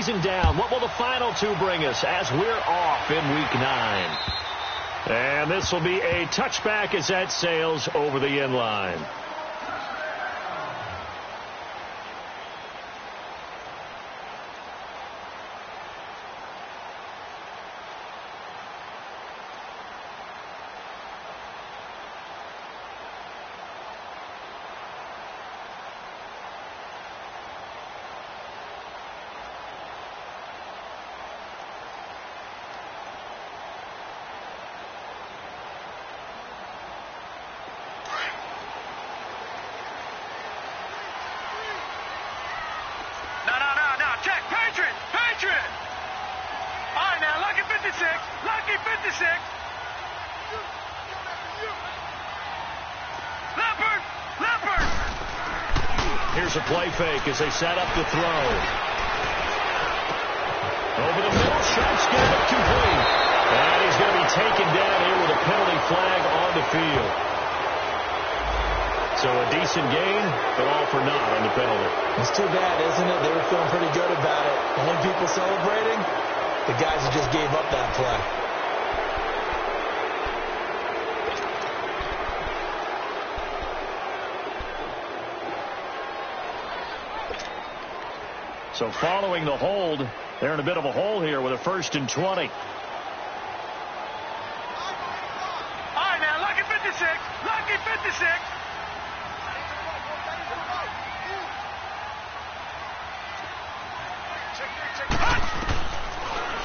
season down. What will the final two bring us as we're off in Week 9? And this will be a touchback as that sails over the end line. Here's a play fake as they set up the throw. Over the middle, shot's good, complete. And he's going to be taken down here with a penalty flag on the field. So a decent gain, but all for naught on the penalty. It's too bad, isn't it? They were feeling pretty good about it. The only people celebrating, the guys who just gave up that play. So following the hold, they're in a bit of a hole here with a 1st and 20. All right, now, lucky 56. Lucky 56.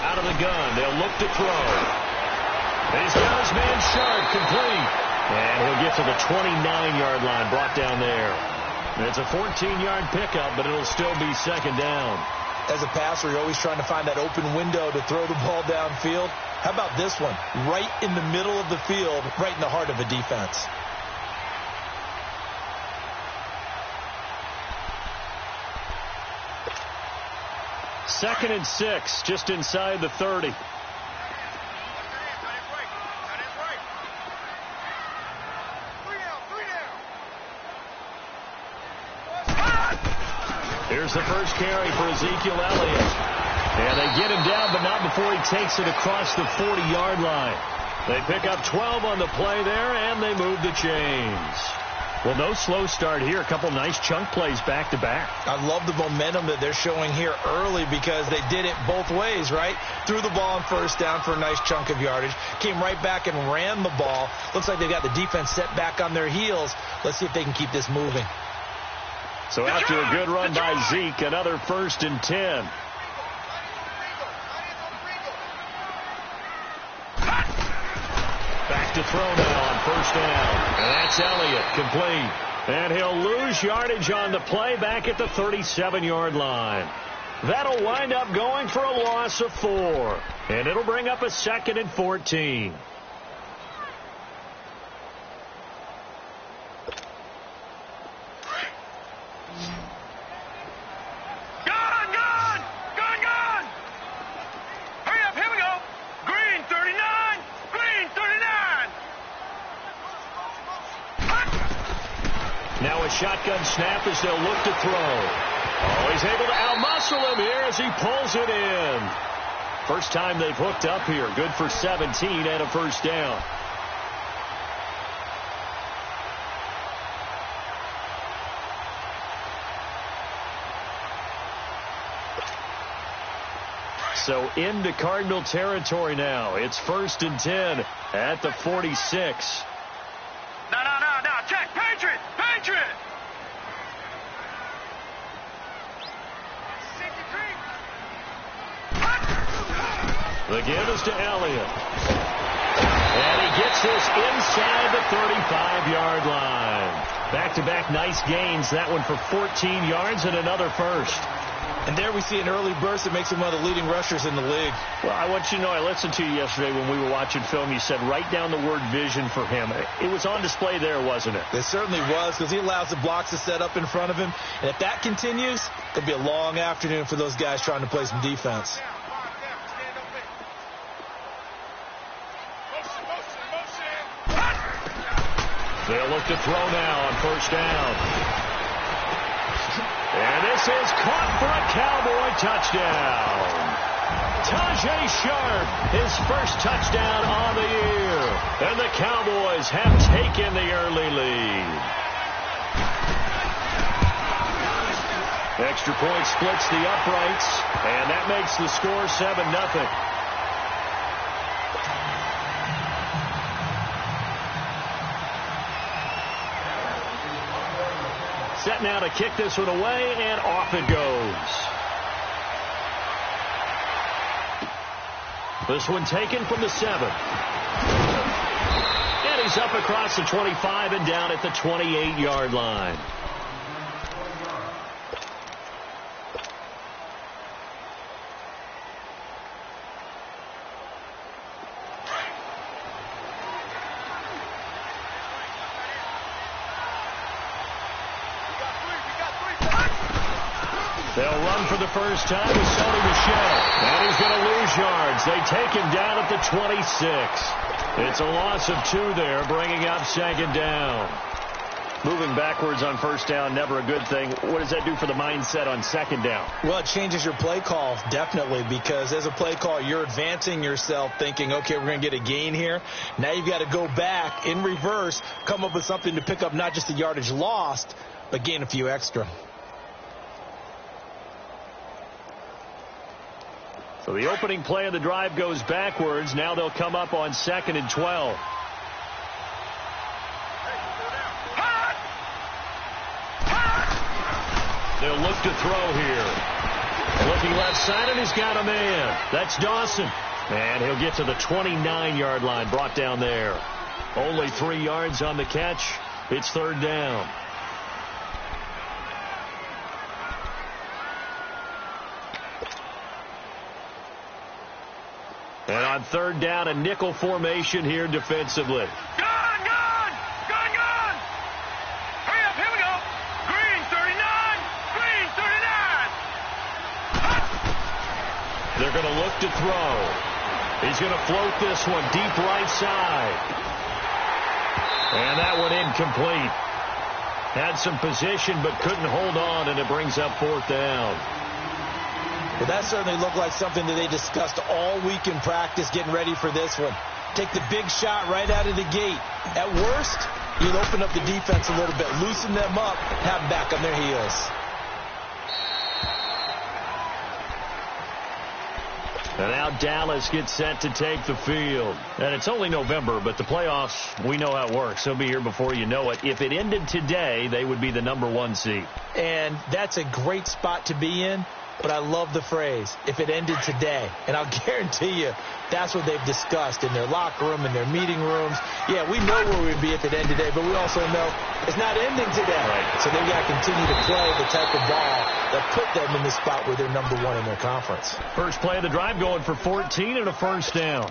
Out of the gun, they'll look to throw. He's got his man sharp, complete. And he'll get to the 29-yard line, brought down there. It's a 14-yard pickup, but it'll still be 2nd down. As a passer, you're always trying to find that open window to throw the ball downfield. How about this one? Right in the middle of the field, right in the heart of a defense. Second and 6, just inside the 30. Here's the first carry for Ezekiel Elliott. And they get him down, but not before he takes it across the 40-yard line. They pick up 12 on the play there, and they move the chains. Well, no slow start here. A couple nice chunk plays back-to-back. I love the momentum that they're showing here early because they did it both ways, right? Threw the ball on 1st down for a nice chunk of yardage. Came right back and ran the ball. Looks like they've got the defense set back on their heels. Let's see if they can keep this moving. So after a good run by Zeke, another 1st and 10. Back to throw now on 1st down. And that's Elliott, complete. And he'll lose yardage on the play back at the 37-yard line. That'll wind up going for a loss of 4. And it'll bring up a 2nd and 14. Now a shotgun snap as they'll look to throw. Oh, he's able to outmuscle him here as he pulls it in. First time they've hooked up here. Good for 17 and a 1st down. So into Cardinal territory now. It's 1st and 10 at the 46. No. Check. Patriot. The give is to Elliott. And he gets this inside the 35-yard line. Back-to-back nice gains. That one for 14 yards and another 1st. And there we see an early burst that makes him one of the leading rushers in the league. Well, I want you to know, I listened to you yesterday when we were watching film. You said write down the word vision for him. It was on display there, wasn't it? It certainly was, because he allows the blocks to set up in front of him. And if that continues, it'll be a long afternoon for those guys trying to play some defense. They'll look to throw now on 1st down. And this is caught for a Cowboy touchdown. Tajay Sharp, his first touchdown on the year. And the Cowboys have taken the early lead. Extra point splits the uprights, and that makes the score 7-0. Set now to kick this one away, and off it goes. This one taken from the 7. And he's up across the 25 and down at the 28-yard line. They'll run for the first time with Sonny Michel. And he's going to lose yards. They take him down at the 26. It's a loss of 2 there, bringing up 2nd down. Moving backwards on first down, never a good thing. What does that do for the mindset on 2nd down? Well, it changes your play call, definitely, because as a play call, you're advancing yourself thinking, okay, we're going to get a gain here. Now you've got to go back in reverse, come up with something to pick up not just the yardage lost, but gain a few extra. So the opening play of the drive goes backwards. Now they'll come up on 2nd and 12. They'll look to throw here. Looking left side, and he's got a man. That's Dawson. And he'll get to the 29-yard line, brought down there. Only 3 yards on the catch. It's 3rd down. And on 3rd down, a nickel formation here defensively. Gone! Hurry up, here we go. Green 39. They're going to look to throw. He's going to float this one deep right side. And that one incomplete. Had some position but couldn't hold on, and it brings up 4th down. Well, that certainly looked like something that they discussed all week in practice, getting ready for this one. Take the big shot right out of the gate. At worst, you'll open up the defense a little bit, loosen them up, have them back on their heels. And now Dallas gets set to take the field. And it's only November, but the playoffs, we know how it works. They'll be here before you know it. If it ended today, they would be the #1 seed. And that's a great spot to be in. But I love the phrase, if it ended today. And I'll guarantee you, that's what they've discussed in their locker room, in their meeting rooms. Yeah, we know where we'd be if it ended today, but we also know it's not ending today. Right. So they've got to continue to play the type of ball that put them in the spot where they're #1 in their conference. First play of the drive going for 14 and a 1st down.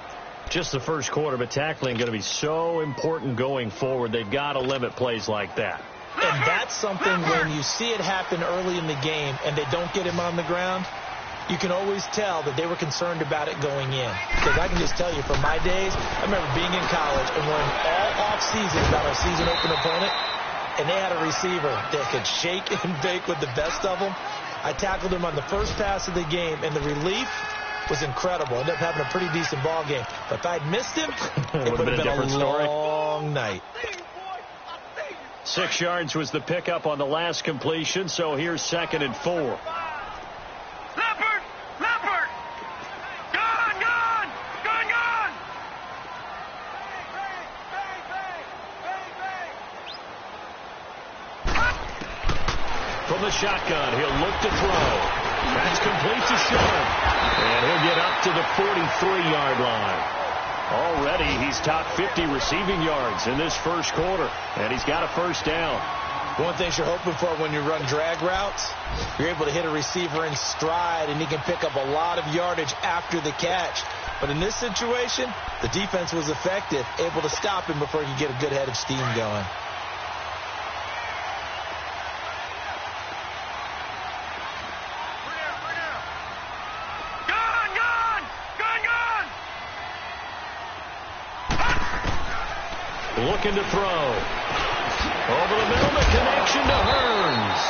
Just the first quarter, but tackling going to be so important going forward. They've got to limit plays like that. And that's something when you see it happen early in the game and they don't get him on the ground, you can always tell that they were concerned about it going in. Because I can just tell you, from my days, I remember being in college and learning all off-season about our season-open opponent, and they had a receiver that could shake and bake with the best of them. I tackled him on the first pass of the game, and the relief was incredible. Ended up having a pretty decent ball game. But if I'd missed him, it would have been a long night. 6 yards was the pickup on the last completion, so here's 2nd and 4. Leopard! Gone! From the shotgun, he'll look to throw. That's complete to Sharp. And he'll get up to the 43-yard line. Already, he's top 50 receiving yards in this first quarter, and he's got a 1st down. One thing you're hoping for when you run drag routes, you're able to hit a receiver in stride, and he can pick up a lot of yardage after the catch. But in this situation, the defense was effective, able to stop him before he could get a good head of steam going. Looking to throw. Over the middle, the connection to Hearns.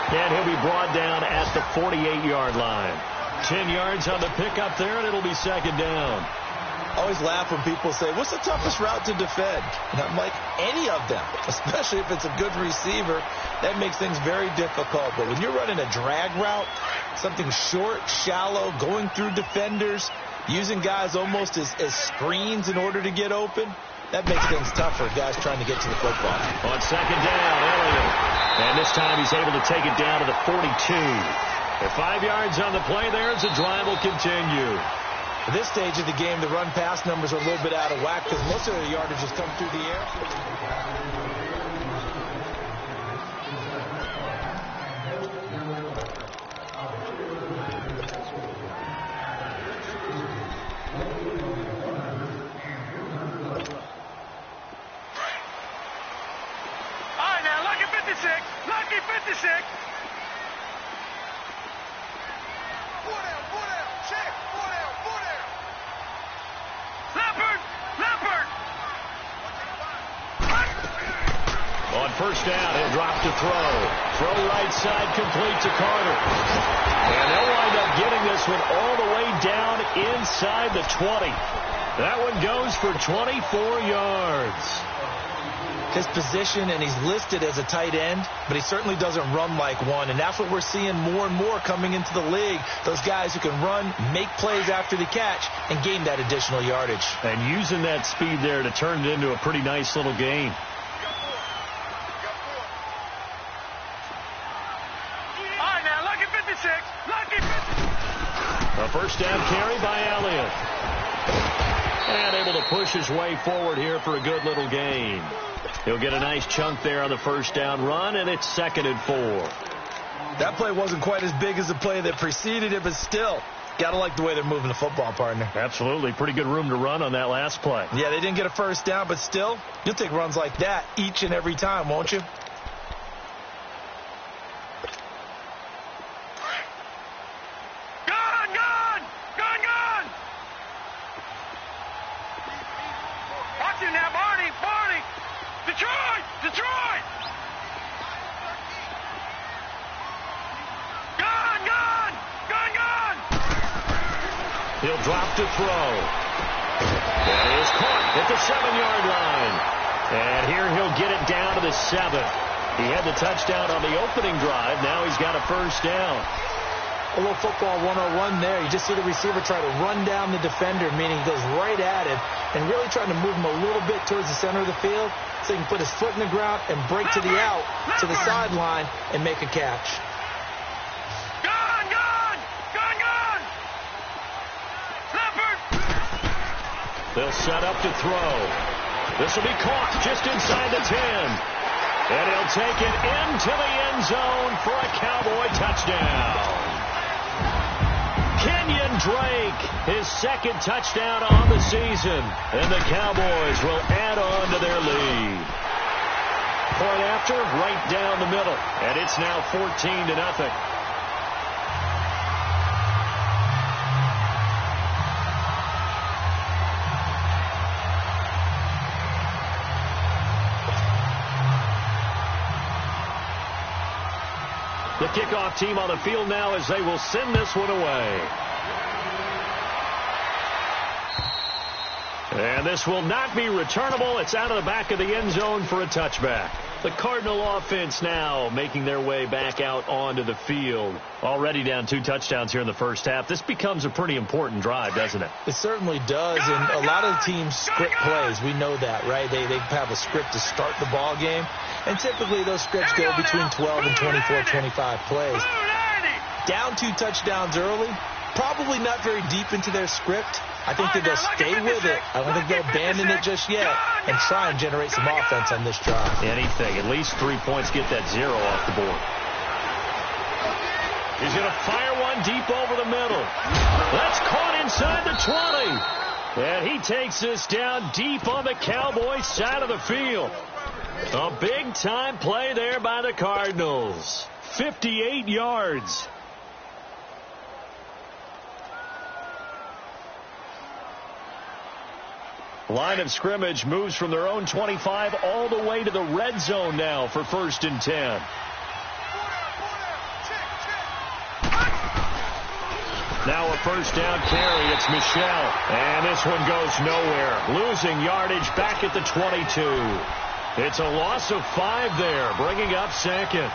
And he'll be brought down at the 48-yard line. 10 yards on the pickup there, and it'll be second down. I always laugh when people say, what's the toughest route to defend? And I'm like, any of them, especially if it's a good receiver. That makes things very difficult. But when you're running a drag route, something short, shallow, going through defenders, using guys almost as screens in order to get open, that makes things tougher, guys trying to get to the football. On second down, Elliott. And this time he's able to take it down to the 42. At 5 yards on the play there as the drive will continue. At this stage of the game, the run-pass numbers are a little bit out of whack because most of the yardage has come through the air. All right, now, lucky 56. Lucky 56. On first down, he'll drop to throw. Throw right side, complete to Carter. And they'll wind up getting this one all the way down inside the 20. That one goes for 24 yards. His position, and he's listed as a tight end, but he certainly doesn't run like one, and that's what we're seeing more and more coming into the league. Those guys who can run, make plays after the catch, and gain that additional yardage. And using that speed there to turn it into a pretty nice little game. All right, now, lucky 56. Lucky 56. A first down carry by Elliott. And able to push his way forward here for a good little gain. He'll get a nice chunk there on the first down run, and it's 2nd and 4. That play wasn't quite as big as the play that preceded it, but still, got to like the way they're moving the football, partner. Absolutely. Pretty good room to run on that last play. Yeah, they didn't get a first down, but still, you'll take runs like that each and every time, won't you? He'll drop to throw. That is caught at the 7-yard line. And here he'll get it down to the 7. He had the touchdown on the opening drive. Now he's got a first down. A little football 101 there. You just see the receiver try to run down the defender, meaning he goes right at it, and really trying to move him a little bit towards the center of the field so he can put his foot in the ground and break to the out, to the sideline, and make a catch. They'll set up to throw. This will be caught just inside the 10. And he'll take it into the end zone for a Cowboy touchdown. Kenyon Drake, his 2nd touchdown on the season. And the Cowboys will add on to their lead. Point after, right down the middle. And it's now 14-0. The kickoff team on the field now as they will send this one away. And this will not be returnable. It's out of the back of the end zone for a touchback. The Cardinal offense now making their way back out onto the field. Already down 2 touchdowns here in the first half. This becomes a pretty important drive, doesn't it? It certainly does, and a lot of teams script plays. We know that, right? They have a script to start the ball game, and typically those scripts go between 12 and 24, 25 plays. Down 2 touchdowns early, probably not very deep into their script. I think that they'll stay with it. I don't think they'll abandon it just yet and try and generate some offense on this drive. Anything. At least 3 points, get that 0 off the board. He's going to fire one deep over the middle. That's caught inside the 20. And he takes this down deep on the Cowboys side of the field. A big-time play there by the Cardinals. 58 yards. Line of scrimmage moves from their own 25 all the way to the red zone now for 1st and 10. a first down carry. It's Michel. And this one goes nowhere. Losing yardage back at the 22. It's a loss of 5 there, bringing up second.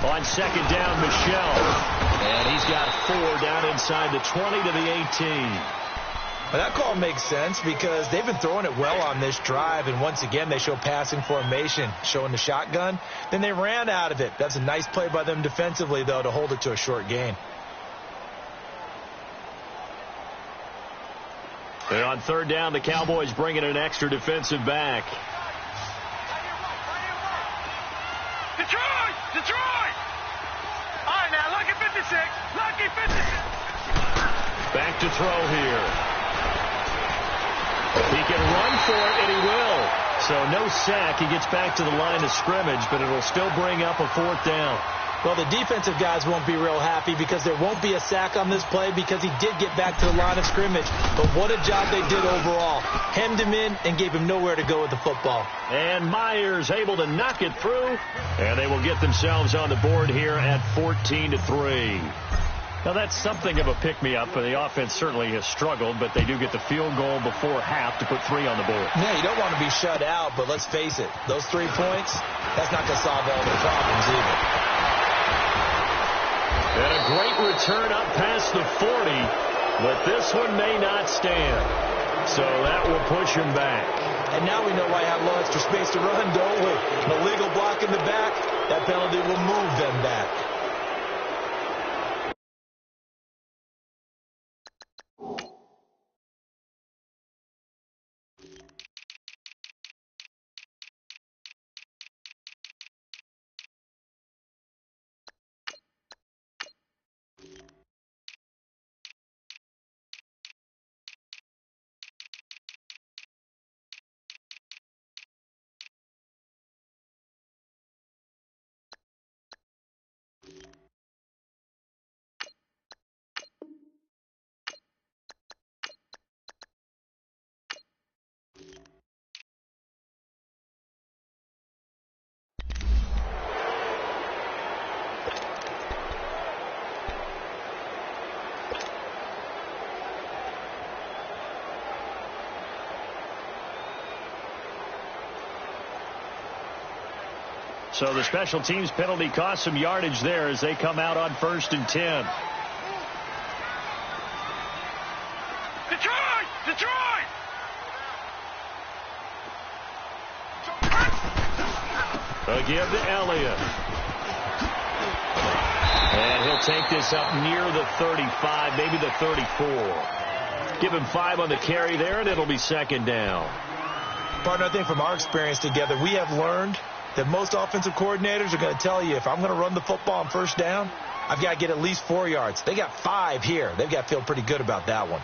On second down, Michel. And he's got 4 down inside the 20 to the 18. Well, that call makes sense because they've been throwing it well on this drive, and once again they show passing formation, showing the shotgun. Then they ran out of it. That's a nice play by them defensively, though, to hold it to a short gain. And on third down, the Cowboys bring in an extra defensive back. Detroit! All right, now, lucky 56. Lucky 56. Back to throw here. He can run for it, and he will. So no sack. He gets back to the line of scrimmage, but it'll still bring up a 4th down. Well, the defensive guys won't be real happy because there won't be a sack on this play because he did get back to the line of scrimmage. But what a job they did overall. Hemmed him in and gave him nowhere to go with the football. And Myers able to knock it through. And they will get themselves on the board here at 14-3. Now, that's something of a pick-me-up. The offense certainly has struggled, but they do get the field goal before half to put 3 on the board. Yeah, you don't want to be shut out, but let's face it. Those 3 points, that's not going to solve all their problems either. And a great return up past the 40, but this one may not stand. So that will push him back. And now we know why I have a little extra space to run, don't we? An illegal block in the back, that penalty will move them back. So the special teams penalty cost some yardage there as they come out on 1st and 10. Detroit! A give to Elliott. And he'll take this up near the 35, maybe the 34. Give him 5 on the carry there, and it'll be 2nd down. Partner, I think from our experience together, we have learned that most offensive coordinators are going to tell you if I'm going to run the football on 1st down, I've got to get at least 4 yards. They got 5 here. They've got to feel pretty good about that one.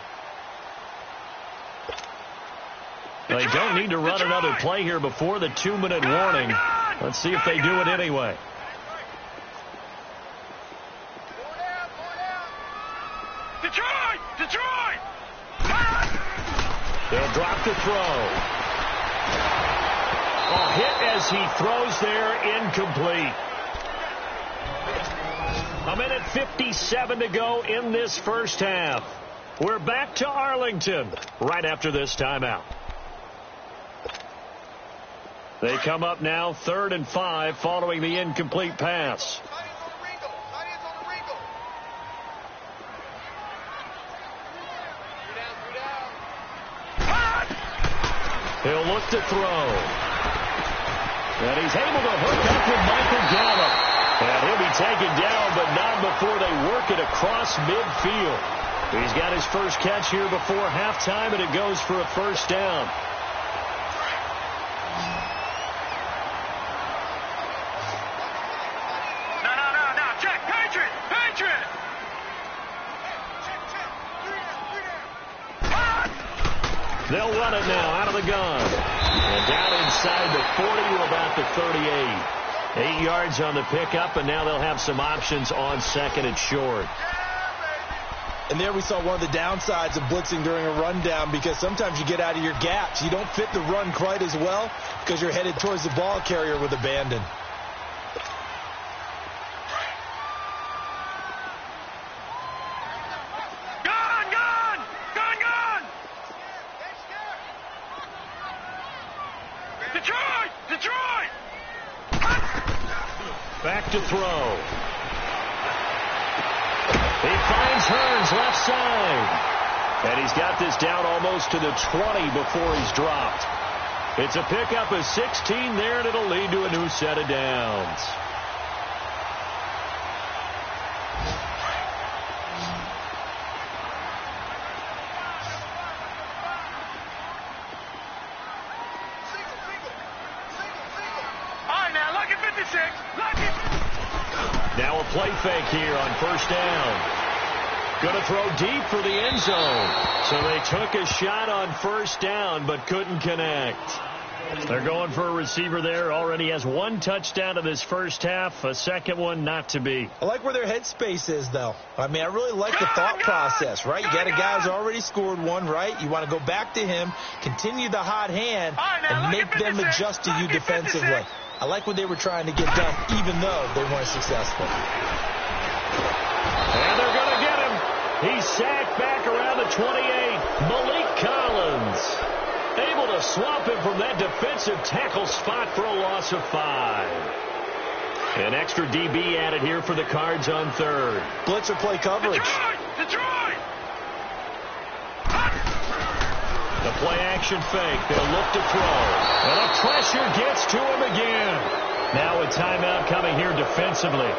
They don't need to run another play here before the 2-minute warning. Let's see if they do it anyway. Detroit! They'll drop the throw. A hit as he throws there, incomplete. 1:57 to go in this first half. We're back to Arlington right after this timeout. They come up now 3rd and 5 following the incomplete pass. He'll look to throw. And he's able to hook up with Michael Gallup. And he'll be taken down, but not before they work it across midfield. He's got his first catch here before halftime, and it goes for a 1st down. No. Check. Patriot. They'll run it now out of the gun. And down inside the 40 to about the 38. 8 yards on the pickup, and now they'll have some options on second and short. And there we saw one of the downsides of blitzing during a rundown, because sometimes you get out of your gaps. You don't fit the run quite as well because you're headed towards the ball carrier with abandon. Back to throw. He finds Hearns left side. And he's got this down almost to the 20 before he's dropped. It's a pickup of 16 there, and it'll lead to a new set of downs. Now a play fake here on first down. Going to throw deep for the end zone. So they took a shot on first down but couldn't connect. They're going for a receiver there. Already has one touchdown in this first half. A second one not to be. I like where their headspace is, though. I mean, I really like the thought process, right? You got a guy who's already scored one, right? You want to go back to him, continue the hot hand, and make them adjust to you defensively. I like what they were trying to get done, even though they weren't successful. And they're going to get him. He's sacked back around the 28. Malik Collins able to swamp him from that defensive tackle spot for a loss of 5. An extra DB added here for the Cards on third. Blitzer play coverage. Detroit! The play action fake. They'll look to throw. And the pressure gets to him again. Now a timeout coming here defensively.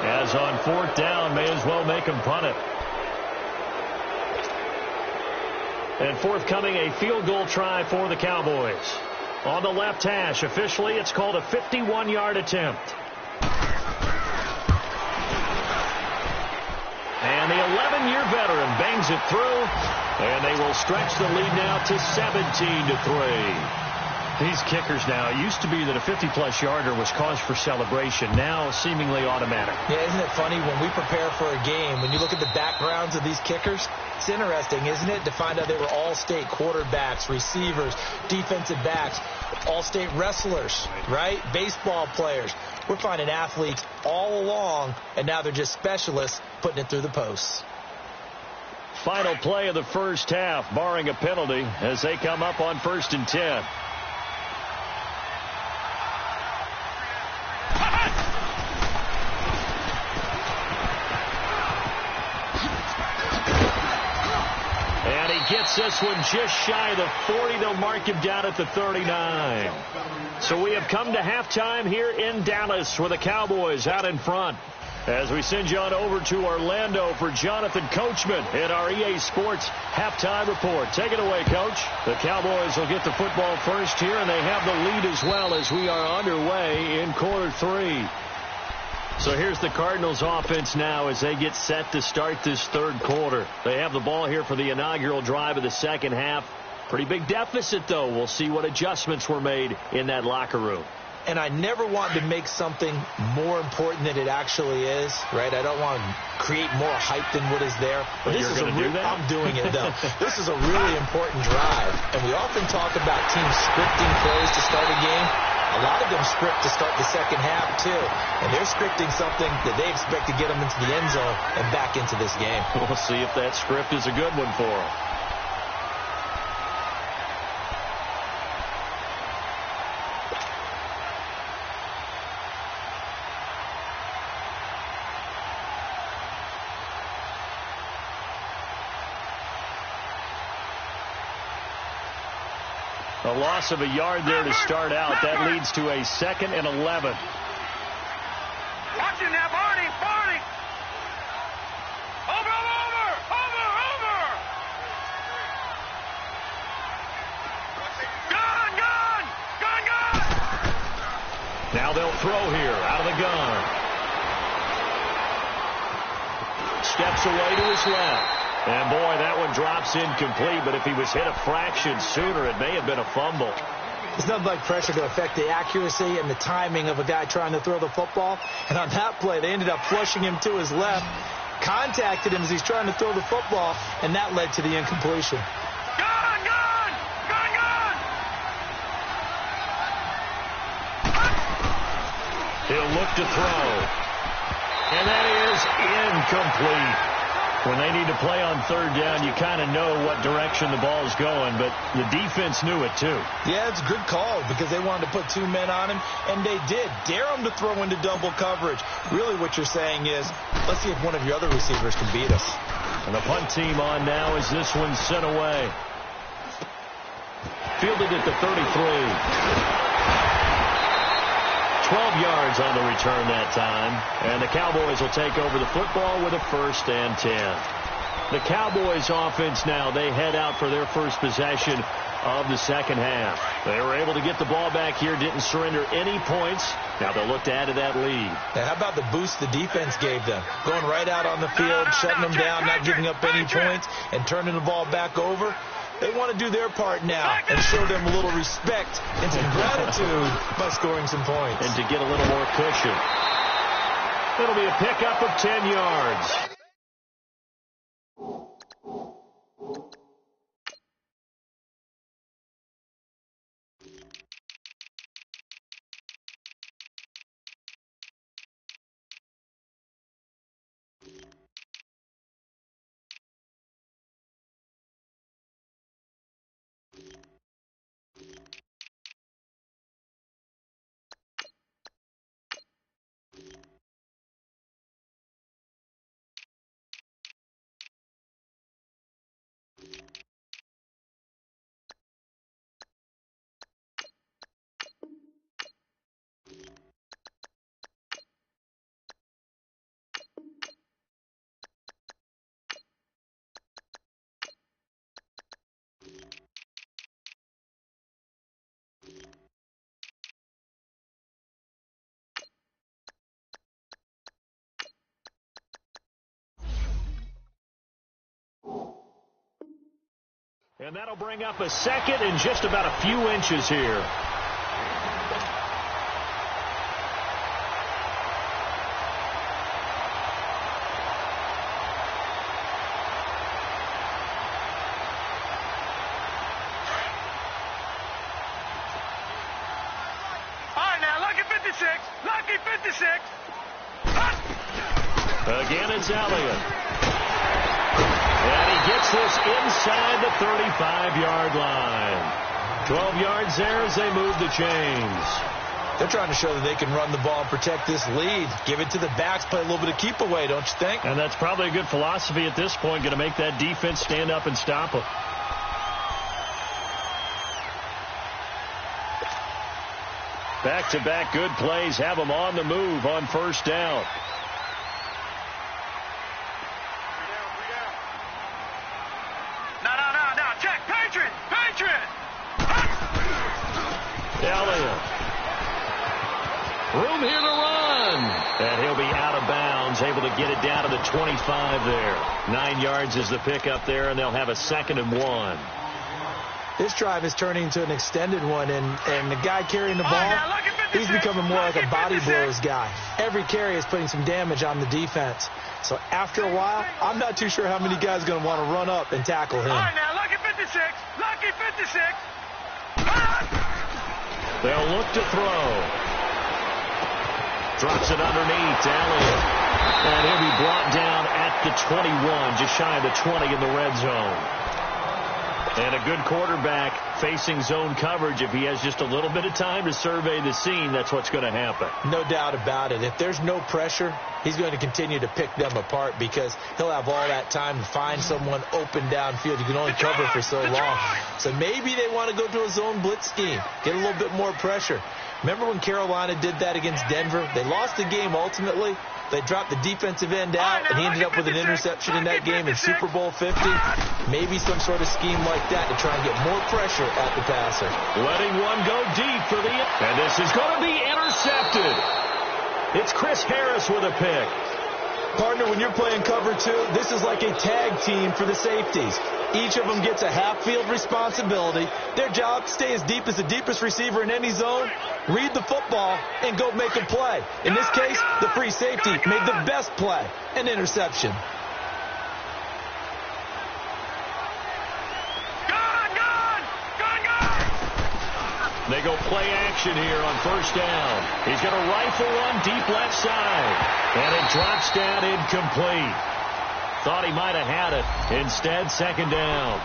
As on fourth down, may as well make him punt it. And forthcoming, a field goal try for the Cowboys. On the left hash, officially, it's called a 51-yard attempt. And the 11-year veteran bangs it through. And they will stretch the lead now to 17-3. These kickers now, it used to be that a 50-plus yarder was cause for celebration. Now seemingly automatic. Yeah, isn't it funny when we prepare for a game, when you look at the backgrounds of these kickers, it's interesting, isn't it, to find out they were all-state quarterbacks, receivers, defensive backs, all-state wrestlers, right? Baseball players. We're finding athletes all along, and now they're just specialists putting it through the posts. Final play of the first half, barring a penalty, as they come up on 1st and 10. And he gets this one just shy of the 40. They'll mark him down at the 39. So we have come to halftime here in Dallas with the Cowboys out in front. As we send you on over to Orlando for Jonathan Coachman in our EA Sports halftime report. Take it away, Coach. The Cowboys will get the football first here, and they have the lead as well as we are underway in quarter 3. So here's the Cardinals offense now as they get set to start this third quarter. They have the ball here for the inaugural drive of the second half. Pretty big deficit, though. We'll see what adjustments were made in that locker room. And I never want to make something more important than it actually is, right? I don't want to create more hype than what is there. But this is I'm doing it, though. This is a really important drive. And we often talk about teams scripting plays to start a game. A lot of them script to start the second half, too. And they're scripting something that they expect to get them into the end zone and back into this game. We'll see if that script is a good one for them. A loss of a yard there to start out. That leads to a 2nd and 11. Watch him now, Barney. Over. Gun. Now they'll throw here out of the gun. Steps away to his left. And, boy, that one drops incomplete, but if he was hit a fraction sooner, it may have been a fumble. There's nothing like pressure to affect the accuracy and the timing of a guy trying to throw the football. And on that play, they ended up flushing him to his left, contacted him as he's trying to throw the football, and that led to the incompletion. Gone, gone! Gone, gone! He'll look to throw. And that is incomplete. When they need to play on third down, you kind of know what direction the ball is going, but the defense knew it too. Yeah, it's a good call because they wanted to put 2 men on him, and they did. Dare him to throw into double coverage. Really what you're saying is, let's see if one of your other receivers can beat us. And the punt team on now as this one's sent away. Fielded at the 33. 12 yards on the return that time. And the Cowboys will take over the football with a 1st and 10. The Cowboys offense now, they head out for their first possession of the second half. They were able to get the ball back here, didn't surrender any points. Now they'll look to add to that lead. Now, how about the boost the defense gave them? Going right out on the field, shutting them down, not giving up any points, and turning the ball back over. They want to do their part now and show them a little respect and some gratitude by scoring some points. And to get a little more cushion. It'll be a pickup of 10 yards. And that'll bring up a second and just about a few inches here. All right, now, lucky 56. Lucky 56. Again, it's Elliott. And he gets this inside the 35-yard line. 12 yards there as they move the chains. They're trying to show that they can run the ball and protect this lead. Give it to the backs, play a little bit of keep away, don't you think? And that's probably a good philosophy at this point, going to make that defense stand up and stop them. Back-to-back good plays have them on the move on first down. Elliott. Room here to run. And he'll be out of bounds, able to get it down to the 25 there. 9 yards is the pickup there, and they'll have a 2nd and 1. This drive is turning into an extended one, and the guy carrying the ball, he's becoming more like a body blows guy. Every carry is putting some damage on the defense. So after a while, I'm not too sure how many guys are going to want to run up and tackle him. All right, now, lucky 56. Lucky 56. They'll look to throw. Drops it underneath to Elliott. And he'll be brought down at the 21, just shy of the 20 in the red zone. And a good quarterback facing zone coverage. If he has just a little bit of time to survey the scene, that's what's going to happen. No doubt about it. If there's no pressure, he's going to continue to pick them apart because he'll have all that time to find someone open downfield. You can only cover for so long. So maybe they want to go to a zone blitz scheme, get a little bit more pressure. Remember when Carolina did that against Denver? They lost the game ultimately. They dropped the defensive end out, and he ended up with an interception in that game in Super Bowl 50. Maybe some sort of scheme like that to try and get more pressure at the passer. Letting one go deep for the... And this is going to be intercepted. It's Chris Harris with a pick. Partner, when you're playing cover two, this is like a tag team for the safeties. Each of them gets a half-field responsibility. Their job, stay as deep as the deepest receiver in any zone, read the football, and go make a play. In this case, the free safety made the best play, an interception. They go play action here on first down. He's going to rifle one deep left side. And it drops down incomplete. Thought he might have had it. Instead, second down.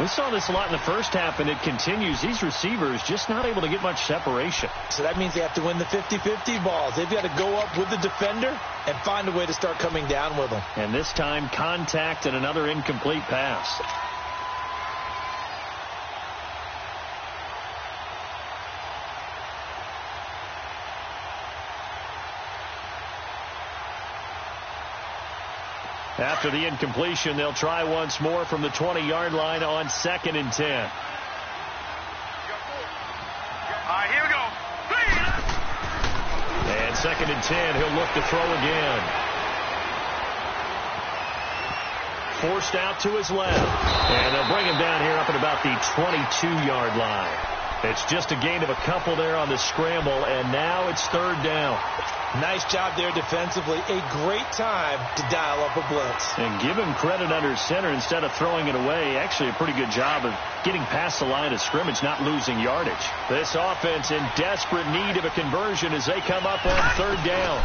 We saw this a lot in the first half, and it continues. These receivers just not able to get much separation. So that means they have to win the 50-50 balls. They've got to go up with the defender and find a way to start coming down with them. And this time, contact and another incomplete pass. After the incompletion, they'll try once more from the 20-yard line on 2nd and 10. All right, here we go. And 2nd and 10, he'll look to throw again. Forced out to his left. And they'll bring him down here up at about the 22-yard line. It's just a gain of a couple there on the scramble, and now it's 3rd down. Nice job there defensively. A great time to dial up a blitz. And give him credit under center instead of throwing it away. Actually, a pretty good job of getting past the line of scrimmage, not losing yardage. This offense in desperate need of a conversion as they come up on 3rd down.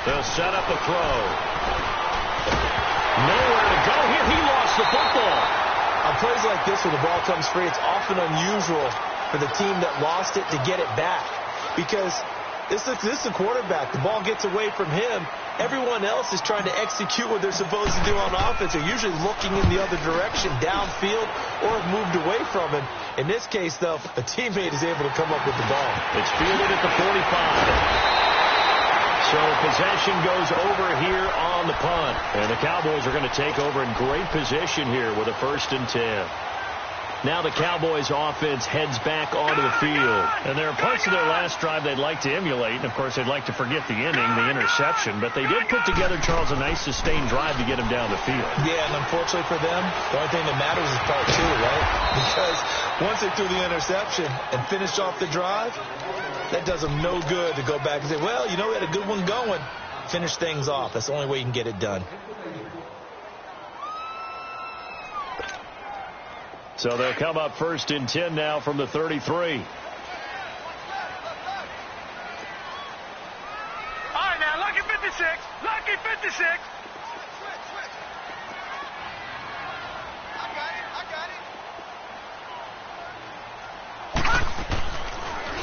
They'll set up a throw. Nowhere to go here. He lost the football. On plays like this where the ball comes free, it's often unusual for the team that lost it to get it back. Because this is the quarterback. The ball gets away from him. Everyone else is trying to execute what they're supposed to do on offense. They're usually looking in the other direction, downfield, or have moved away from him. In this case, though, a teammate is able to come up with the ball. It's fielded at the 45. So possession goes over here on the punt. And the Cowboys are going to take over in great position here with a 1st and 10. Now the Cowboys offense heads back onto the field. And there are parts of their last drive they'd like to emulate. And, of course, they'd like to forget the inning, the interception. But they did put together, Charles, a nice sustained drive to get him down the field. Yeah, and unfortunately for them, the only thing that matters is part 2, right? Because once they threw the interception and finished off the drive, that does them no good to go back and say, well, you know, we had a good one going. Finish things off. That's the only way you can get it done. So they'll come up 1st and 10 now from the 33. All right, now, lucky 56. Lucky 56.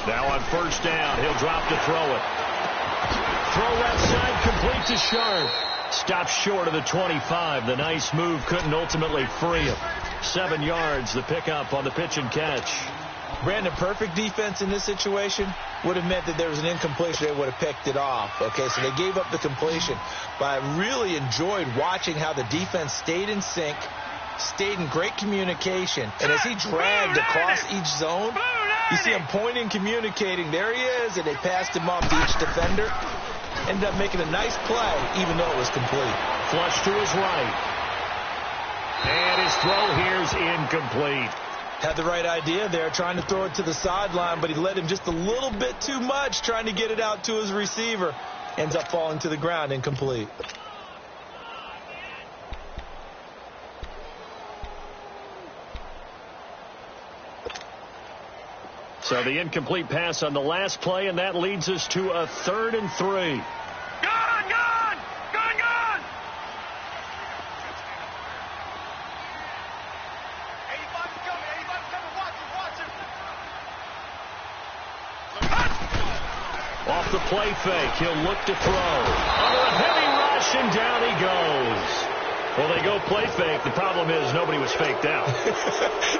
Now on 1st down, he'll drop to throw it. Throw left side, complete to Sharp. Stops short of the 25. The nice move couldn't ultimately free him. 7 yards, the pickup on the pitch and catch. Brandon, perfect defense in this situation would have meant that there was an incompletion. They would have picked it off. Okay, so they gave up the completion. But I really enjoyed watching how the defense stayed in sync, stayed in great communication. And as he dragged across each zone, you see him pointing, communicating. There he is, and they passed him off to each defender. Ended up making a nice play, even though it was complete. Flush to his right. And his throw here's incomplete. Had the right idea there, trying to throw it to the sideline, but he let him just a little bit too much, trying to get it out to his receiver. Ends up falling to the ground, incomplete. So the incomplete pass on the last play, and that leads us to a 3rd and 3. Off the play fake, he'll look to throw. Under a heavy rush, and down he goes. Well, they go play fake. The problem is nobody was faked out.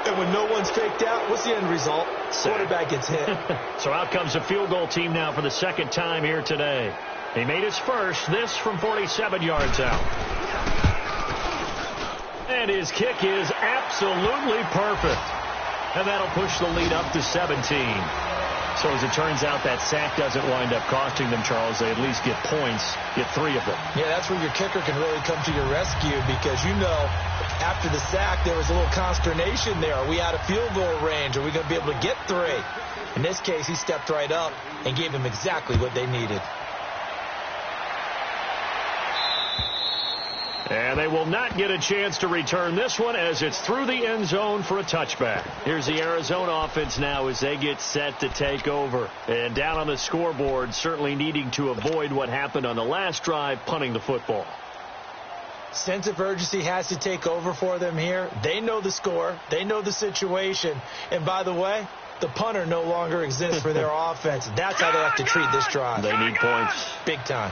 And when no one's faked out, what's the end result? Quarterback gets hit. So out comes a field goal team now for the 2nd time here today. He made his first, this from 47 yards out. And his kick is absolutely perfect. And that'll push the lead up to 17. So as it turns out, that sack doesn't wind up costing them, Charles. They at least get points, get 3 of them. Yeah, that's where your kicker can really come to your rescue because, after the sack, there was a little consternation there. Are we out of field goal range? Are we going to be able to get 3? In this case, he stepped right up and gave them exactly what they needed. And they will not get a chance to return this one as it's through the end zone for a touchback. Here's the Arizona offense now as they get set to take over. And down on the scoreboard, certainly needing to avoid what happened on the last drive, punting the football. Sense of urgency has to take over for them here. They know the score. They know the situation. And by the way, the punter no longer exists for their offense. That's how they have to treat this drive. They need points. Big time.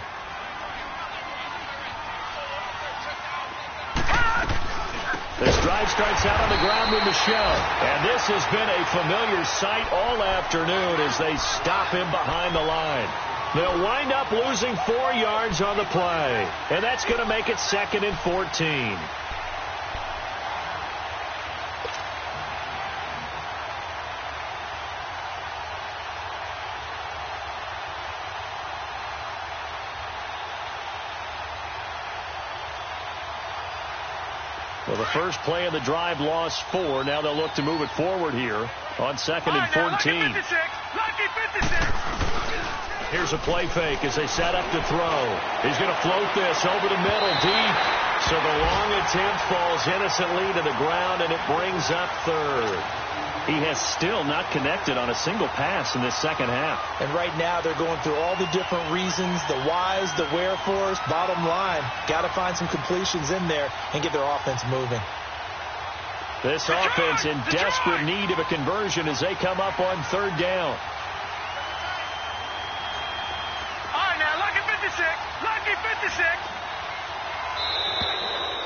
This drive starts out on the ground with Michelle. And this has been a familiar sight all afternoon as they stop him behind the line. They'll wind up losing 4 yards on the play. And that's going to make it 2nd and 14. Well, the first play of the drive lost 4. Now they'll look to move it forward here on 2nd and 14. Lucky 56. Here's a play fake as they set up to throw. He's going to float this over the middle deep. So the long attempt falls innocently to the ground, and it brings up 3rd. He has still not connected on a single pass in this second half. And right now they're going through all the different reasons, the whys, the wherefores. Bottom line, got to find some completions in there and get their offense moving. This offense in desperate need of a conversion as they come up on 3rd down. All right, now, lucky 56. Lucky 56.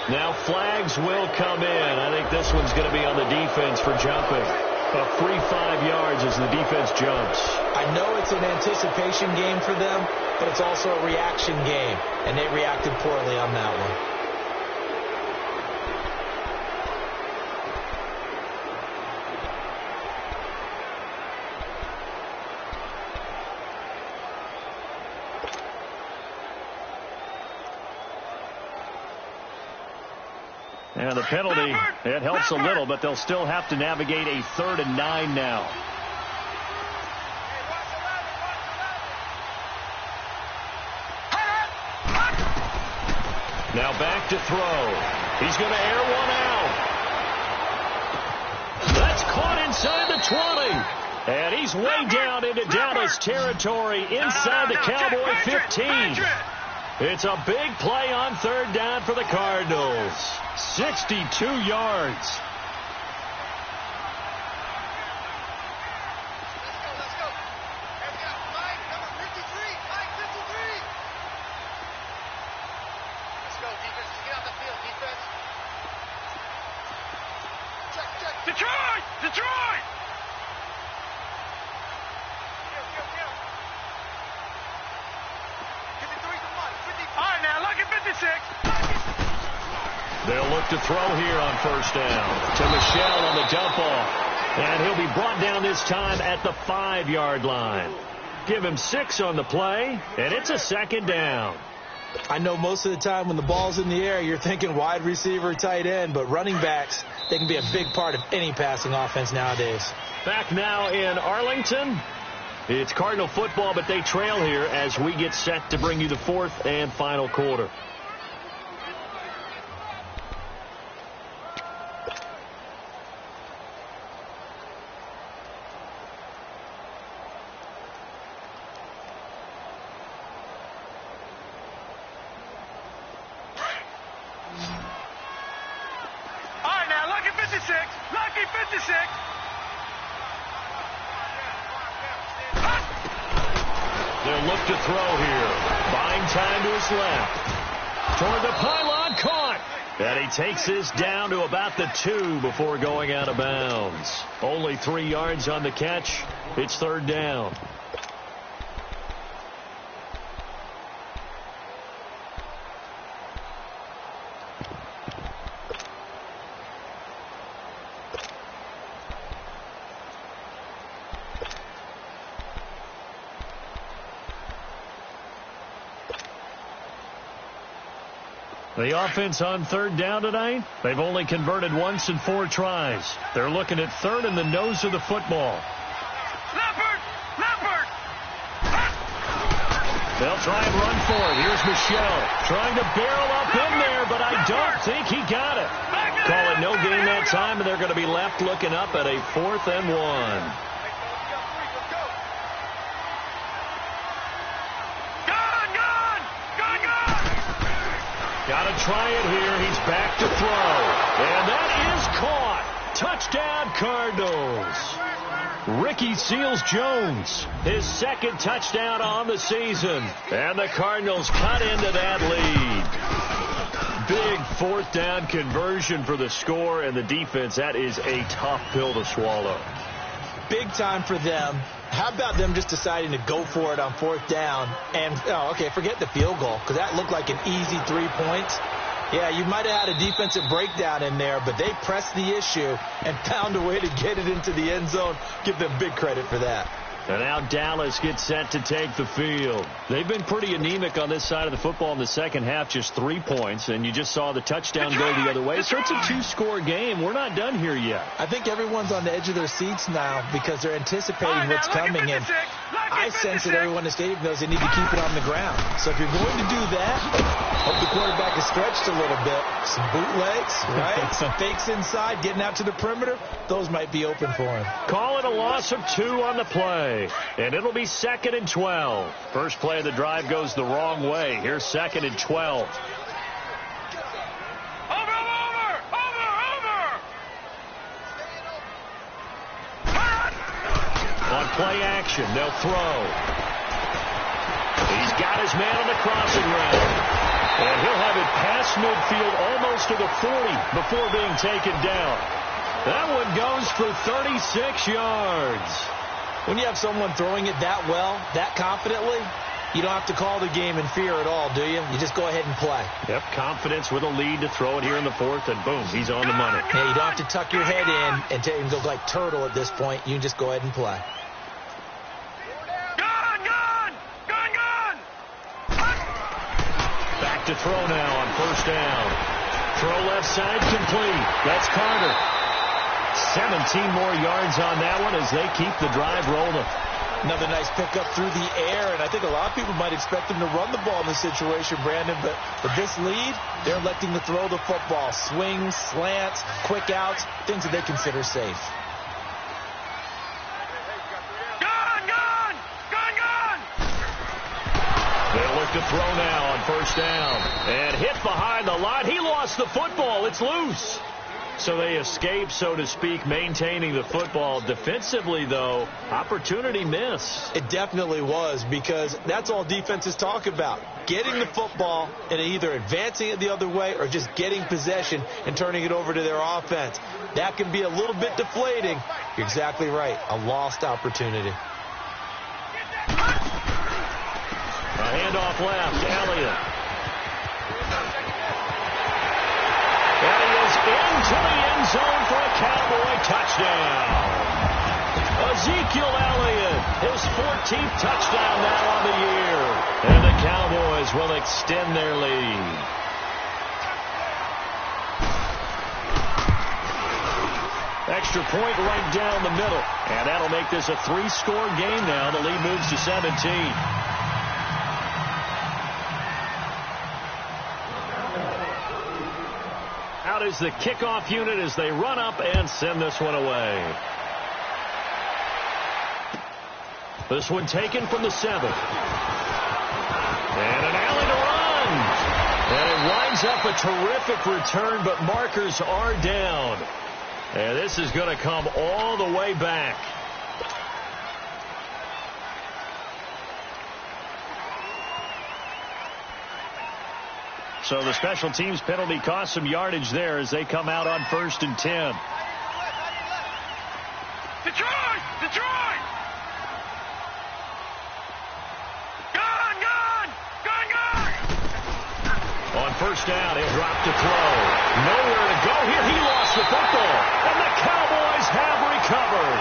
Now flags will come in. I think this one's going to be on the defense for jumping. A free 5 yards as the defense jumps. I know it's an anticipation game for them, but it's also a reaction game, and they reacted poorly on that one. And the penalty, it helps a little, but they'll still have to navigate a 3rd and 9 now. Now back to throw. He's going to air one out. That's caught inside the 20. And he's way down into Dallas territory inside the Cowboy 15. It's a big play on 3rd down for the Cardinals. 62 yards. Let's go. Line number 53. Line 53. Let's go, defense. Just get out the field, defense. Check. Detroit! Detroit! All right, now, lucky 56. They'll look to throw here on 1st down to Michelle on the dump off. And he'll be brought down this time at the 5-yard line. Give him 6 on the play, and it's a 2nd down. I know most of the time when the ball's in the air, you're thinking wide receiver, tight end, but running backs, they can be a big part of any passing offense nowadays. Back now in Arlington. It's Cardinal football, but they trail here as we get set to bring you the 4th and final quarter. All right, now, lucky 56. Lucky 56. They'll look to throw here. Buying time to his left. Toward the pylon, caught. And he takes this down to about the 2 before going out of bounds. Only 3 yards on the catch. It's 3rd down. The offense on third down tonight, they've only converted once in 4 tries. They're looking at third in the nose of the football. Leopard! They'll try and run for it. Here's Michelle trying to barrel up in there, but I don't think he got it. Call it no gain that time, and they're going to be left looking up at a 4th and 1. Got to try it here. He's back to throw. And that is caught. Touchdown, Cardinals. Ricky Seals-Jones, his 2nd touchdown on the season. And the Cardinals cut into that lead. Big 4th down conversion for the score, and the defense, that is a tough pill to swallow. Big time for them. How about them just deciding to go for it on 4th down? And, forget the field goal, because that looked like an easy 3 points. Yeah, you might have had a defensive breakdown in there, but they pressed the issue and found a way to get it into the end zone. Give them big credit for that. And now Dallas gets set to take the field. They've been pretty anemic on this side of the football in the second half, just 3 points, and you just saw the touchdown go the other way. So it's a 2-score game. We're not done here yet. I think everyone's on the edge of their seats now because they're anticipating what's coming, and I sense that everyone in the stadium knows they need to keep it on the ground. So if you're going to do that, hope the quarterback is stretched a little bit. Some bootlegs, right? Some fakes inside, getting out to the perimeter. Those might be open for him. Call it a loss of 2 on the play. And it'll be 2nd and 12. First play of the drive goes the wrong way. Here's 2nd and 12. Over! On play action, they'll throw. He's got his man on the crossing route. And he'll have it past midfield almost to the 40 before being taken down. That one goes for 36 yards. When you have someone throwing it that well, that confidently, you don't have to call the game in fear at all, do you? You just go ahead and play. Yep, confidence with a lead to throw it here in the 4th, and boom, he's on the money. Yeah, you don't have to tuck your head in and go like turtle at this point. You can just go ahead and play. Gun! Back to throw now on 1st down. Throw left side complete. That's Carter. 17 more yards on that one as they keep the drive rolling. Another nice pickup through the air, and I think a lot of people might expect them to run the ball in this situation, Brandon, but with this lead, they're electing to throw the football. Swings, slants, quick outs, things that they consider safe. Gun! They'll look to throw now on 1st down. And hit behind the line. He lost the football. It's loose. So they escape, so to speak, maintaining the football. Defensively, though, opportunity miss. It definitely was, because that's all defenses talk about. Getting the football and either advancing it the other way or just getting possession and turning it over to their offense. That can be a little bit deflating. You're exactly right. A lost opportunity. A handoff left. Elliott. And he is into the end zone for a Cowboy touchdown. Ezekiel Elliott, his 14th touchdown now on the year. And the Cowboys will extend their lead. Extra point right down the middle. And that'll make this a 3-score game now. The lead moves to 17. Out is the kickoff unit as they run up and send this one away. This one taken from the 7th. And an alley to run. And it winds up a terrific return, but markers are down. And this is going to come all the way back. So the special teams penalty cost some yardage there as they come out on 1st and 10. Detroit! Gun! On 1st down, he'll drop to throw. Nowhere to go here. He lost the football. And the Cowboys have recovered.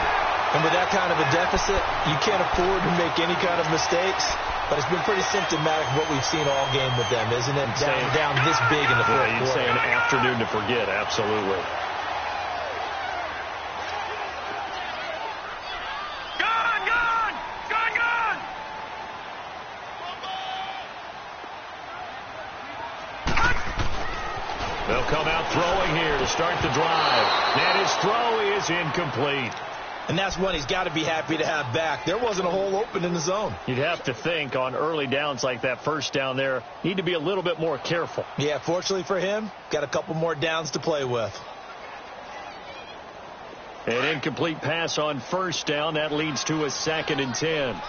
And with that kind of a deficit, you can't afford to make any kind of mistakes. But it's been pretty symptomatic of what we've seen all game with them, isn't it? Down this big in the fourth quarter. You'd say an afternoon to forget, absolutely. They'll come out throwing here to start the drive. And his throw is incomplete. And that's one he's got to be happy to have back. There wasn't a hole open in the zone. You'd have to think on early downs like that first down there, need to be a little bit more careful. Yeah, fortunately for him, got a couple more downs to play with. An incomplete pass on first down. That leads to a 2nd and 10.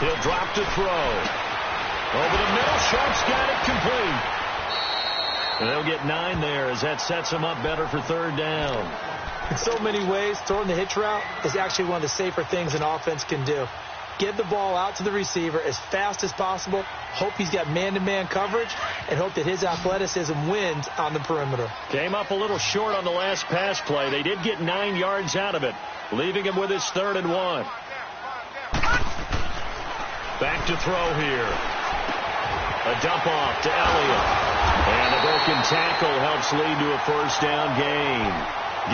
He'll drop to throw. Over the middle, Sharp's got it complete. And they'll get 9 there as that sets him up better for 3rd down. In so many ways, throwing the hitch route is actually one of the safer things an offense can do. Get the ball out to the receiver as fast as possible, hope he's got man-to-man coverage, and hope that his athleticism wins on the perimeter. Came up a little short on the last pass play. They did get 9 yards out of it, leaving him with his 3rd and 1. Back to throw here. A dump off to Elliott. And a broken tackle helps lead to a 1st down gain.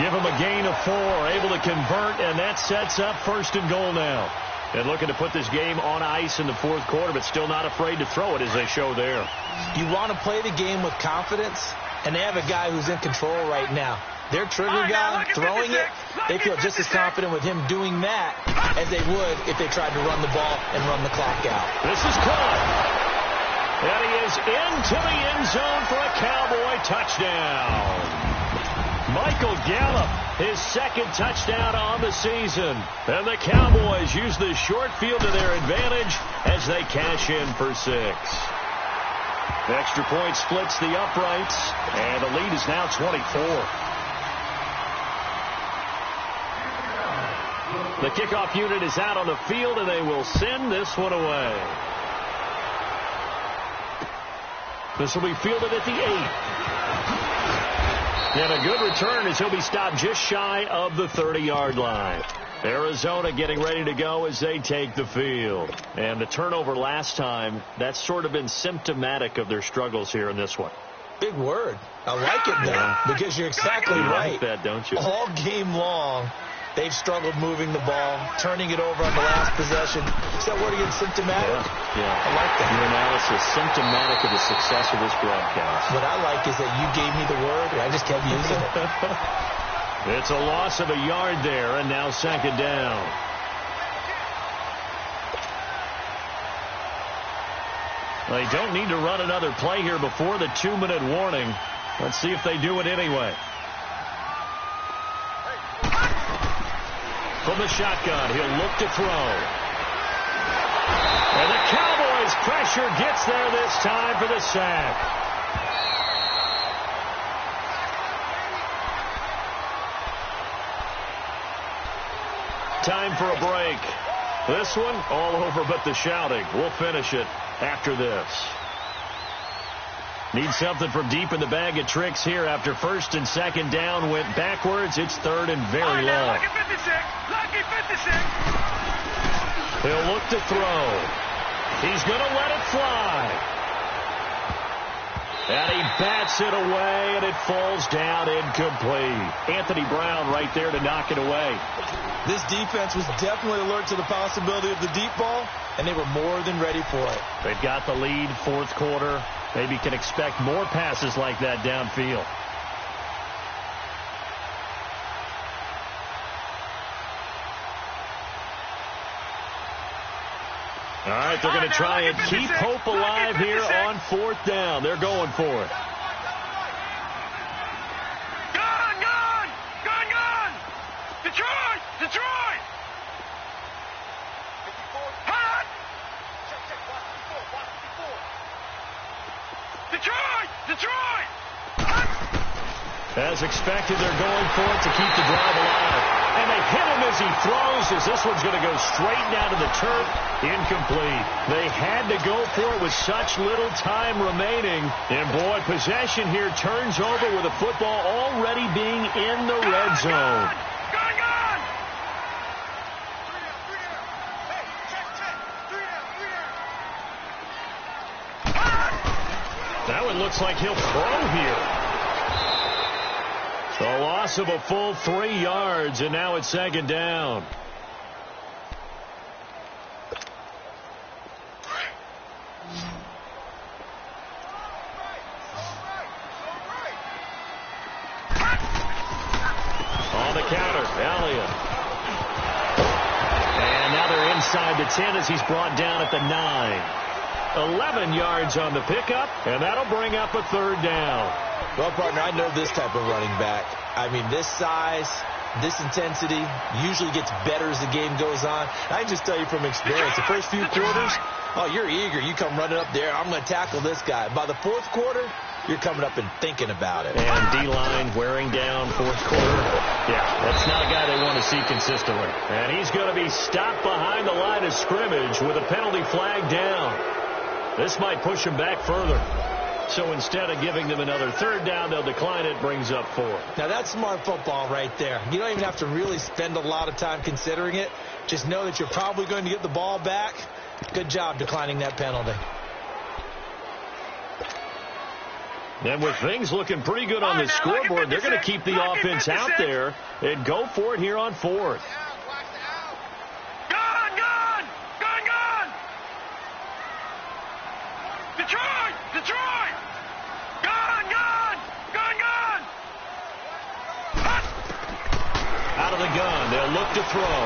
Give him a gain of 4, able to convert, and that sets up 1st and goal now. And looking to put this game on ice in the 4th quarter, but still not afraid to throw it as they show there. You want to play the game with confidence, and they have a guy who's in control right now. Their trigger guy throwing it, they feel just as confident with him doing that as they would if they tried to run the ball and run the clock out. This is caught. And he is into the end zone for a Cowboy touchdown. Michael Gallup, his 2nd touchdown on the season. And the Cowboys use the short field to their advantage as they cash in for 6. The extra point splits the uprights, and the lead is now 24. The kickoff unit is out on the field, and they will send this one away. This will be fielded at the 8. And a good return as he'll be stopped just shy of the 30-yard line. Arizona getting ready to go as they take the field. And the turnover last time, that's sort of been symptomatic of their struggles here in this one. Big word. I like it, though, because you're exactly right. You like that, don't you? All game long, they've struggled moving the ball, turning it over on the last possession. Is that word again, symptomatic? Yeah. I like that. Your analysis, symptomatic of the success of this broadcast. What I like is that you gave me the word, and I just kept using it. It's a loss of a yard there, and now 2nd down. They don't need to run another play here before the 2-minute warning. Let's see if they do it anyway. From the shotgun, he'll look to throw. And the Cowboys' pressure gets there this time for the sack. Time for a break. This one, all over but the shouting. We'll finish it after this. Need something from deep in the bag of tricks here after 1st and 2nd down went backwards. It's 3rd and very long. Lucky 56. Lucky 56. He'll look to throw. He's going to let it fly. And he bats it away, and it falls down incomplete. Anthony Brown right there to knock it away. This defense was definitely alert to the possibility of the deep ball, and they were more than ready for it. They've got the lead, 4th quarter. Maybe can expect more passes like that downfield. All right, they're going to try and keep hope alive here on 4th down. They're going for it. Gone! Detroit! Hot! Detroit! As expected, they're going for it to keep the drive alive. And they hit him as he throws, as this one's going to go straight down to the turf. Incomplete. They had to go for it with such little time remaining. And, boy, possession here turns over with the football already being in the red zone. That one looks like he'll throw here. A loss of a full 3 yards, and now it's second down. On the counter, Elliott. And now they're inside the 10 as he's brought down at the 9. 11 yards on the pickup, and that'll bring up a third down. Well, partner, I know this type of running back. I mean, this size, this intensity usually gets better as the game goes on. I can just tell you from experience, the first few quarters, oh, you're eager. You come running up there. I'm going to tackle this guy. By the fourth quarter, you're coming up and thinking about it. And D-line wearing down fourth quarter. Yeah, that's not a guy they want to see consistently. And he's going to be stopped behind the line of scrimmage with a penalty flag down. This might push him back further. So instead of giving them another third down, they'll decline it, brings up 4. Now, that's smart football right there. You don't even have to really spend a lot of time considering it. Just know that you're probably going to get the ball back. Good job declining that penalty. And with things looking pretty good on the scoreboard, they're going to keep the offense out there and go for it here on 4th. Detroit! Gone! Out of the gun, they'll look to throw.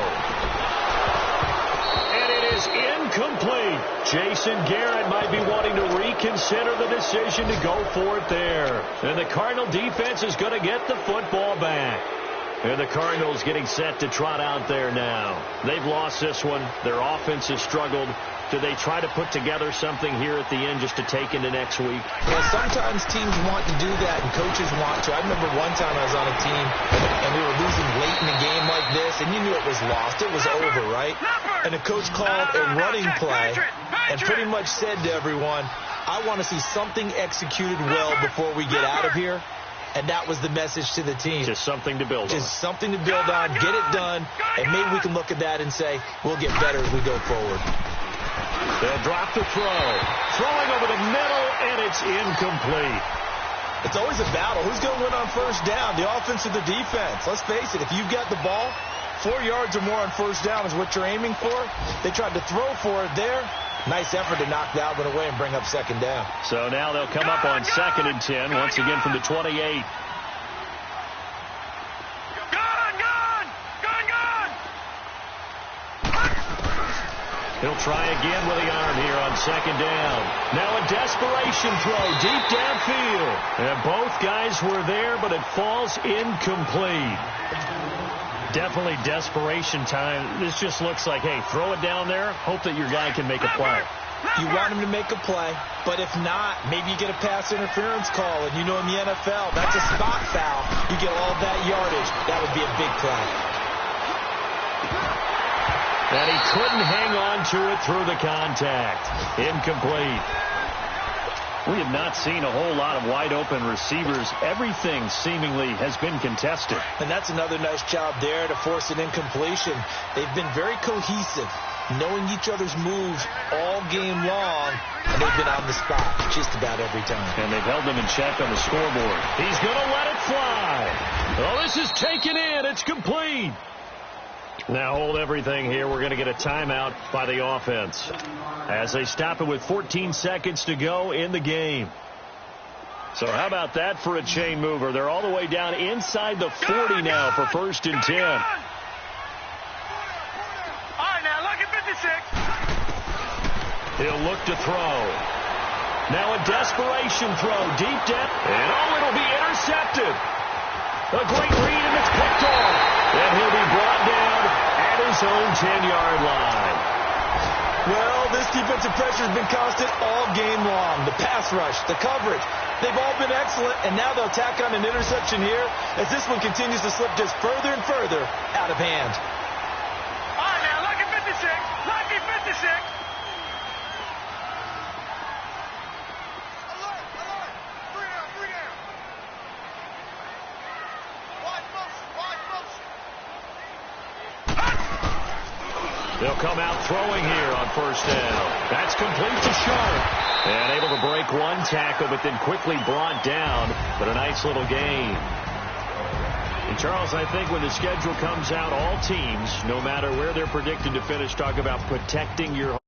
And it is incomplete. Jason Garrett might be wanting to reconsider the decision to go for it there. And the Cardinal defense is going to get the football back. And the Cardinals getting set to trot out there now. They've lost this one. Their offense has struggled. Do they try to put together something here at the end just to take into next week? Well, sometimes teams want to do that, and coaches want to. I remember one time I was on a team, and we were losing late in a game like this, and you knew it was lost. It was over, right? And the coach called a running play and pretty much said to everyone, I want to see something executed well before we get out of here. And that was the message to the team. Just something to build on. Just something to build on, get it done, and maybe we can look at that and say, we'll get better as we go forward. They'll drop the throw. Throwing over the middle, and it's incomplete. It's always a battle. Who's going to win on first down, the offense or the defense? Let's face it, if you've got the ball, 4 yards or more on first down is what you're aiming for. They tried to throw for it there. Nice effort to knock that one away and bring up second down. So now they'll come up on 2nd and 10, once again from the 28. He'll try again with the arm here on 2nd down. Now a desperation throw deep downfield. And both guys were there, but it falls incomplete. Definitely desperation time. This just looks like, hey, throw it down there, hope that your guy can make a play. You want him to make a play, but if not, maybe you get a pass interference call, and you know in the NFL, that's a spot foul. You get all that yardage. That would be a big play. And he couldn't hang on to it through the contact. Incomplete. We have not seen a whole lot of wide-open receivers. Everything seemingly has been contested. And that's another nice job there to force an incompletion. They've been very cohesive, knowing each other's moves all game long, and they've been on the spot just about every time. And they've held them in check on the scoreboard. He's going to let it fly. Oh, this is taken in. It's complete. Now hold everything here. We're going to get a timeout by the offense as they stop it with 14 seconds to go in the game. So how about that for a chain mover? They're all the way down inside the 40 now for 1st and 10. All right, now look at 56. He'll look to throw. Now a desperation throw deep down. And it'll be intercepted. A great read, and it's picked off. And he'll be brought down at his own 10-yard line. Well, this defensive pressure has been constant all game long. The pass rush, the coverage, they've all been excellent, and now they'll tack on an interception here as this one continues to slip just further and further out of hand. All right, now, lucky 56. Lucky 56. Alert, alert. 3 down, 3 down. Wide motion, wide motion. They'll come out throwing here on first down. That's complete to Sharp. And able to break one tackle, but then quickly brought down. But a nice little gain. And Charles, I think when the schedule comes out, all teams, no matter where they're predicted to finish, talk about protecting your